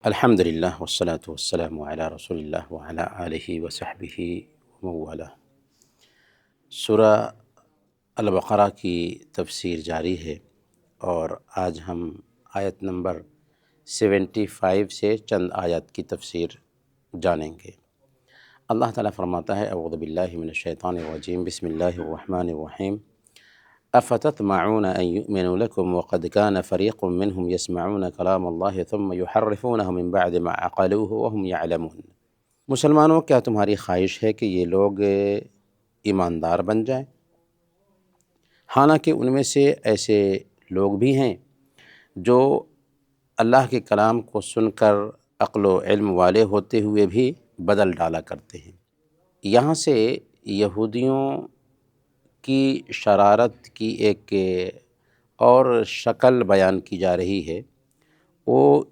الحمدللہ والصلاة والسلام علی رسول اللہ وعلی آلہ وصحبہ ومن والہ۔ سورہ البقرہ کی تفسیر جاری ہے اور آج ہم آیت نمبر 75 سے چند آیات کی تفسیر جانیں گے۔ اللہ تعالیٰ فرماتا ہے اعوذ باللہ من الشیطان الرجیم بسم اللہ الرحمن الرحیم افتطمعون ان یؤمنوا لکم وقد کان فریق منہم یسمعون کلام اللہ ثم یحرفونہ من بعد ما عقلوہ وہم یعلمون۔ مسلمانوں، کیا تمہاری خواہش ہے کہ یہ لوگ ایماندار بن جائیں؟ حالانکہ ان میں سے ایسے لوگ بھی ہیں جو اللہ کے کلام کو سن کر عقل و علم والے ہوتے ہوئے بھی بدل ڈالا کرتے ہیں۔ یہاں سے یہودیوں کی شرارت کی ایک اور شکل بیان کی جا رہی ہے۔ وہ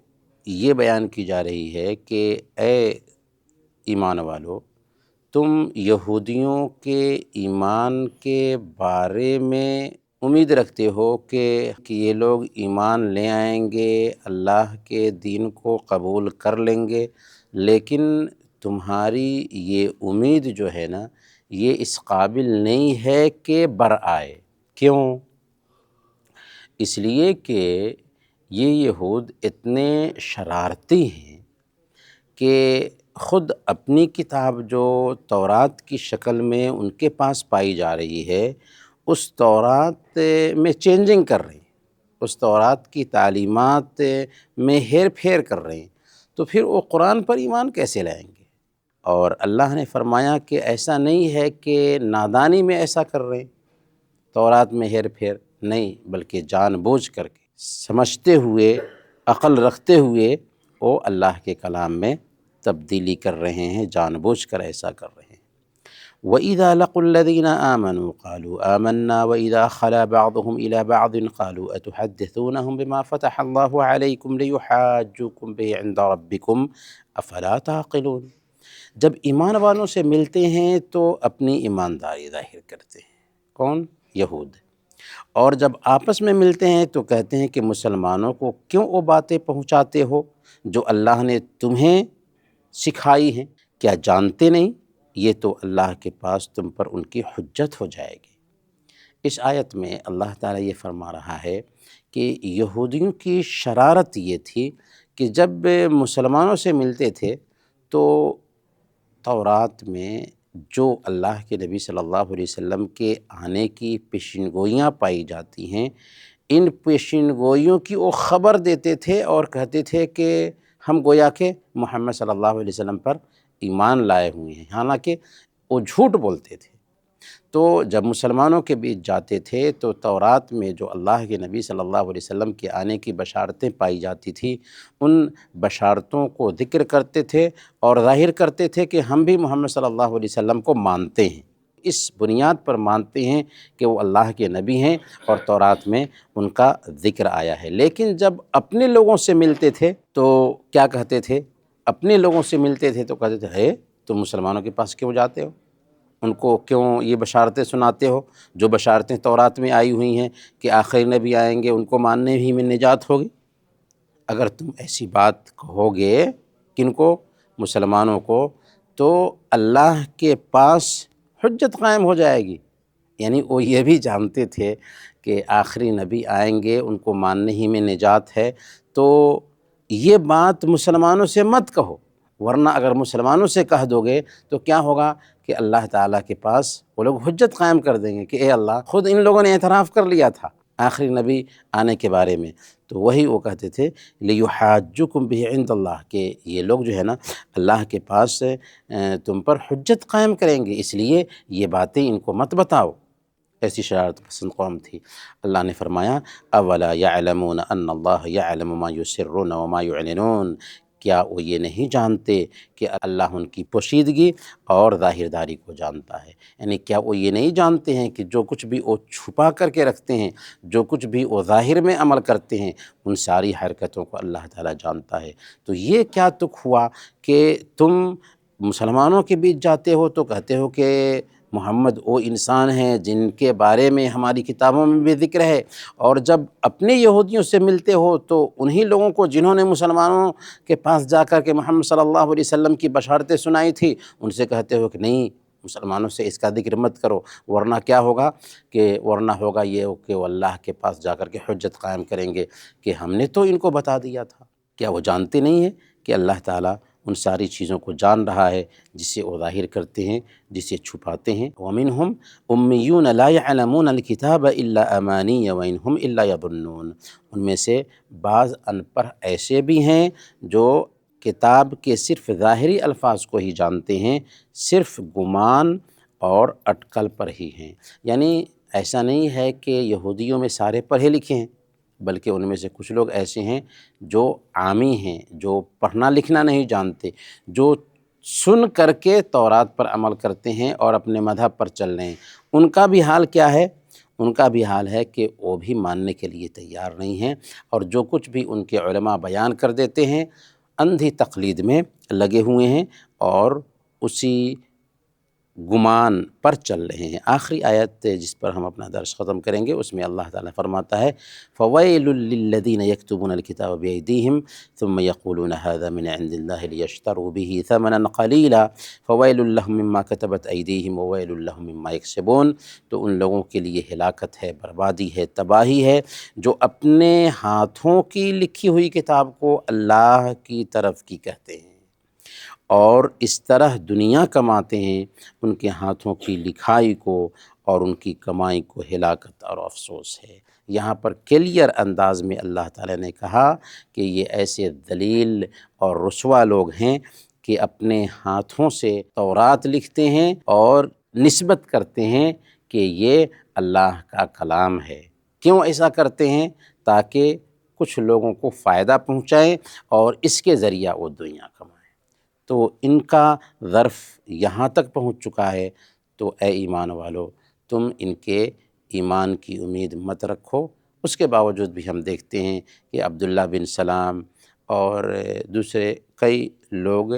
یہ بیان کی جا رہی ہے کہ اے ایمان والو، تم یہودیوں کے ایمان کے بارے میں امید رکھتے ہو کہ یہ لوگ ایمان لے آئیں گے، اللہ کے دین کو قبول کر لیں گے، لیکن تمہاری یہ امید جو ہے نا، یہ اس قابل نہیں ہے کہ برآئے۔ کیوں؟ اس لیے کہ یہ یہود اتنے شرارتی ہیں کہ خود اپنی کتاب جو تورات کی شکل میں ان کے پاس پائی جا رہی ہے، اس تورات میں چینجنگ کر رہے ہیں، اس تورات کی تعلیمات میں ہیر پھیر کر رہے ہیں، تو پھر وہ قرآن پر ایمان کیسے لائیں گے؟ اور اللہ نے فرمایا کہ ایسا نہیں ہے کہ نادانی میں ایسا کر رہے ہیں، تورات میں ہیر پھیر نہیں، بلکہ جان بوجھ کر کے سمجھتے ہوئے، عقل رکھتے ہوئے وہ اللہ کے کلام میں تبدیلی کر رہے ہیں، جان بوجھ کر ایسا کر رہے ہیں۔ وَإِذَا لَقُوا الَّذِينَ آمَنُوا قَالُوا آمَنَّا وَإِذَا خَلَا بَعْضُهُمْ إِلَى بَعْضٍ قَالُوا أَتُحَدِّثُونَهُمْ بِمَا فَتَحَ اللَّهُ عَلَيْكُمْ لِيُحَاجُّوكُمْ بِهِ عِنْدَ رَبِّكُمْ أَفَلَا تَعْقِلُونَ۔ جب ایمان والوں سے ملتے ہیں تو اپنی ایمانداری ظاہر کرتے ہیں۔ کون؟ یہود۔ اور جب آپس میں ملتے ہیں تو کہتے ہیں کہ مسلمانوں کو کیوں وہ باتیں پہنچاتے ہو جو اللہ نے تمہیں سکھائی ہیں؟ کیا جانتے نہیں؟ یہ تو اللہ کے پاس تم پر ان کی حجت ہو جائے گی۔ اس آیت میں اللہ تعالیٰ یہ فرما رہا ہے کہ یہودیوں کی شرارت یہ تھی کہ جب مسلمانوں سے ملتے تھے تو تورات میں جو اللہ کے نبی صلی اللہ علیہ وسلم کے آنے کی پیشین گوئیاں پائی جاتی ہیں، ان پیشین گوئیوں کی وہ خبر دیتے تھے اور کہتے تھے کہ ہم گویا کہ محمد صلی اللہ علیہ وسلم پر ایمان لائے ہوئے ہیں، حالانکہ وہ جھوٹ بولتے تھے۔ تو جب مسلمانوں کے بیچ جاتے تھے تو تورات میں جو اللہ کے نبی صلی اللہ علیہ وسلم کے آنے کی بشارتیں پائی جاتی تھی، ان بشارتوں کو ذکر کرتے تھے اور ظاہر کرتے تھے کہ ہم بھی محمد صلی اللہ علیہ وسلم کو مانتے ہیں، اس بنیاد پر مانتے ہیں کہ وہ اللہ کے نبی ہیں اور تورات میں ان کا ذکر آیا ہے۔ لیکن جب اپنے لوگوں سے ملتے تھے تو کیا کہتے تھے؟ اپنے لوگوں سے ملتے تھے تو کہتے تھے تم مسلمانوں کے پاس کیوں جاتے ہو؟ ان کو کیوں یہ بشارتیں سناتے ہو جو بشارتیں تورات میں آئی ہوئی ہیں کہ آخری نبی آئیں گے، ان کو ماننے ہی میں نجات ہوگی؟ اگر تم ایسی بات کہو گے کن کو؟ مسلمانوں کو، تو اللہ کے پاس حجت قائم ہو جائے گی۔ یعنی وہ یہ بھی جانتے تھے کہ آخری نبی آئیں گے، ان کو ماننے ہی میں نجات ہے، تو یہ بات مسلمانوں سے مت کہو، ورنہ اگر مسلمانوں سے کہہ دو گے تو کیا ہوگا کہ اللہ تعالیٰ کے پاس وہ لوگ حجت قائم کر دیں گے کہ اے اللہ، خود ان لوگوں نے اعتراف کر لیا تھا آخری نبی آنے کے بارے میں۔ تو وہی وہ کہتے تھے لِيُحَاجُّكُمْ بِهِ عِنْدَ اللَّهِ، کہ یہ لوگ جو ہے نا اللہ کے پاس تم پر حجت قائم کریں گے، اس لیے یہ باتیں ان کو مت بتاؤ۔ ایسی شرارت پسند قوم تھی۔ اللہ نے فرمایا اولا یعلمون ان اللہ یعلم ما یسرون وما یعلنون، کیا وہ یہ نہیں جانتے کہ اللہ ان کی پوشیدگی اور ظاہرداری کو جانتا ہے؟ یعنی کیا وہ یہ نہیں جانتے ہیں کہ جو کچھ بھی وہ چھپا کر کے رکھتے ہیں، جو کچھ بھی وہ ظاہر میں عمل کرتے ہیں، ان ساری حرکتوں کو اللہ تعالیٰ جانتا ہے؟ تو یہ کیا تک ہوا کہ تم مسلمانوں کے بیچ جاتے ہو تو کہتے ہو کہ محمد وہ انسان ہیں جن کے بارے میں ہماری کتابوں میں بھی ذکر ہے، اور جب اپنے یہودیوں سے ملتے ہو تو انہی لوگوں کو جنہوں نے مسلمانوں کے پاس جا کر کے محمد صلی اللہ علیہ وسلم کی بشارتیں سنائی تھی، ان سے کہتے ہو کہ نہیں، مسلمانوں سے اس کا ذکر مت کرو، ورنہ کیا ہوگا ورنہ ہوگا یہ کہ وہ اللہ کے پاس جا کر کے حجت قائم کریں گے کہ ہم نے تو ان کو بتا دیا تھا۔ کیا وہ جانتے نہیں ہیں کہ اللہ تعالیٰ ان ساری چیزوں کو جان رہا ہے، جسے وہ ظاہر کرتے ہیں، جسے چھپاتے ہیں؟ وَمِنْهُمْ أُمِّيُّونَ لَا يَعْلَمُونَ الْكِتَابَ إِلَّا أَمَانِيَّ وَإِنْهُمْ إِلَّا يَظُنُّونَ۔ ان میں سے بعض ان پڑھ ایسے بھی ہیں جو کتاب کے صرف ظاہری الفاظ کو ہی جانتے ہیں، صرف گمان اور اٹکل پر ہی ہیں۔ یعنی ایسا نہیں ہے کہ یہودیوں میں سارے پڑھے لکھے ہیں، بلکہ ان میں سے کچھ لوگ ایسے ہیں جو عامی ہیں، جو پڑھنا لکھنا نہیں جانتے، جو سن کر کے تورات پر عمل کرتے ہیں اور اپنے مذہب پر چل رہے ہیں۔ ان کا بھی حال کیا ہے؟ ان کا بھی حال ہے کہ وہ بھی ماننے کے لیے تیار نہیں ہیں، اور جو کچھ بھی ان کے علماء بیان کر دیتے ہیں اندھی تقلید میں لگے ہوئے ہیں اور اسی گمان پر چل رہے ہیں۔ آخری آیت جس پر ہم اپنا درس ختم کریں گے، اس میں اللہ تعالیٰ فرماتا ہے فَوَيْلٌ لِّلَّذِينَ يَكْتُبُونَ الْكِتَابَ بِأَيْدِيهِمْ ثُمَّ يَقُولُونَ هَٰذَا مِنْ عِندِ اللَّهِ لِيَشْتَرُوا بِهِ ثَمَنًا قَلِيلًا فَوَيْلٌ لَّهُم مِّمَّا كَتَبَتْ أَيْدِيهِمْ وَوَيْلٌ لَّهُم مِّمَّا يَكْسِبُونَ۔ تو ان لوگوں کے لیے ہلاکت ہے، بربادی ہے، تباہی ہے، جو اپنے ہاتھوں کی لکھی ہوئی کتاب کو اللہ کی طرف کی کہتے ہیں اور اس طرح دنیا کماتے ہیں، ان کے ہاتھوں کی لکھائی کو اور ان کی کمائی کو ہلاکت اور افسوس ہے۔ یہاں پر کلیئر انداز میں اللہ تعالیٰ نے کہا کہ یہ ایسے ذلیل اور رسوا لوگ ہیں کہ اپنے ہاتھوں سے تورات لکھتے ہیں اور نسبت کرتے ہیں کہ یہ اللہ کا کلام ہے۔ کیوں ایسا کرتے ہیں؟ تاکہ کچھ لوگوں کو فائدہ پہنچائیں اور اس کے ذریعہ وہ دنیا کمائیں۔ تو ان کا ظرف یہاں تک پہنچ چکا ہے، تو اے ایمان والو، تم ان کے ایمان کی امید مت رکھو۔ اس کے باوجود بھی ہم دیکھتے ہیں کہ عبداللہ بن سلام اور دوسرے کئی لوگ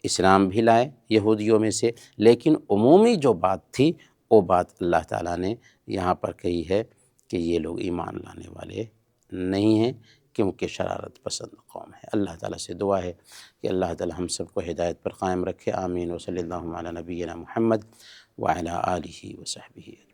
اسلام بھی لائے یہودیوں میں سے، لیکن عمومی جو بات تھی وہ بات اللہ تعالیٰ نے یہاں پر کہی ہے کہ یہ لوگ ایمان لانے والے نہیں ہیں، کیونکہ شرارت پسند قوم ہے۔ اللہ تعالیٰ سے دعا ہے کہ اللہ تعالیٰ ہم سب کو ہدایت پر قائم رکھے۔ آمین۔ وصلی اللہ علی نبینا محمد وعلی آلہ وصحبہ۔